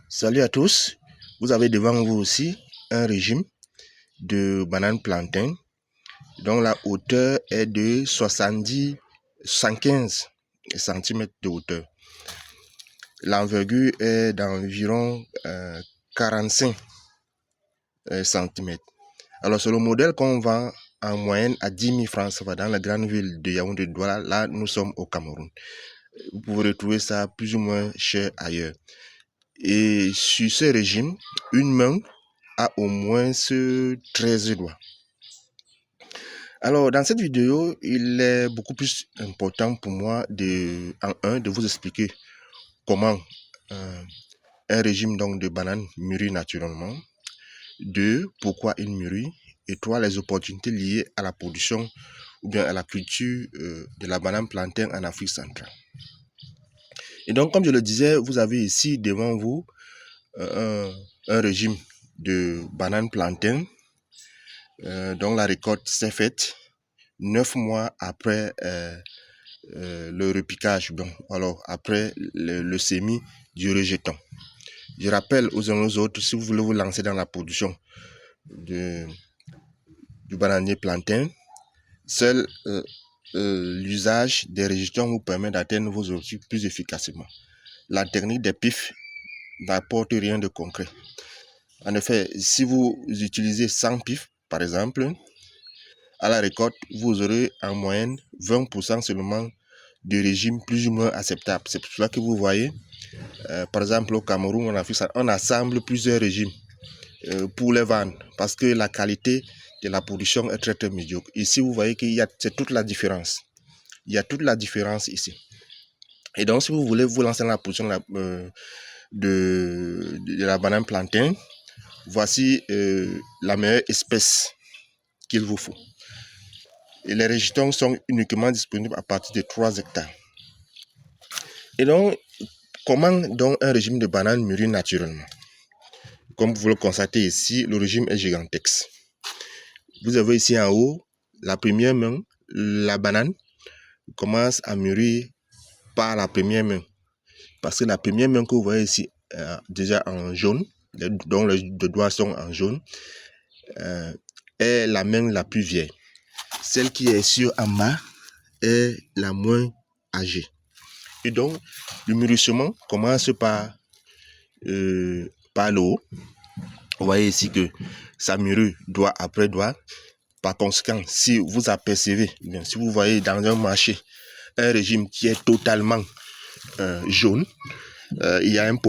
Salut à tous, vous avez devant vous aussi un régime de banane plantain dont la hauteur est de 115 cm de hauteur. L'envergure est d'environ 45 cm. Alors c'est le modèle qu'on vend en moyenne à 10 000 francs, ça va dans la grande ville de Yaoundé Douala. Là nous sommes au Cameroun. Vous pouvez retrouver ça plus ou moins cher ailleurs. Et sur ce régime, une main a au moins 13 doigts. Alors, dans cette vidéo, il est beaucoup plus important pour moi de vous expliquer comment un régime donc de banane mûrit naturellement. 2, pourquoi il mûrit. Et 3, les opportunités liées à la production ou bien à la culture de la banane plantain en Afrique centrale. Et donc, comme je le disais, vous avez ici devant vous un régime de banane plantain dont la récolte s'est faite 9 mois après le repiquage, alors après le semis du rejeton. Je rappelle aux uns aux autres, si vous voulez vous lancer dans la production du bananier plantain, seul l'usage des rejetons vous permet d'atteindre vos objectifs plus efficacement. La technique des pifs n'apporte rien de concret. En effet, si vous utilisez 100 pifs, par exemple, à la récolte, vous aurez en moyenne 20% seulement de régime plus ou moins acceptable. C'est pour cela que vous voyez, par exemple au Cameroun, on assemble plusieurs régimes pour les vendre parce que la qualité de la production est très médiocre. Ici, vous voyez c'est toute la différence. Il y a toute la différence ici. Et donc, si vous voulez vous lancer dans la production de la banane plantain, voici la meilleure espèce qu'il vous faut. Et les rejetons sont uniquement disponibles à partir de 3 hectares. Et donc, comment donc un régime de banane mûrit naturellement? Comme vous le constatez ici, le régime est gigantesque. Vous avez ici en haut, la première main, la banane commence à mûrir par la première main. Parce que la première main que vous voyez ici, déjà en jaune, dont les deux doigts sont en jaune, est la main la plus vieille. Celle qui est sur en bas est la moins âgée. Et donc, le mûrissement commence par le haut. Vous voyez ici que ça mûrit doigt après doigt. Par conséquent, si vous apercevez, si vous voyez dans un marché un régime qui est totalement jaune, il y a un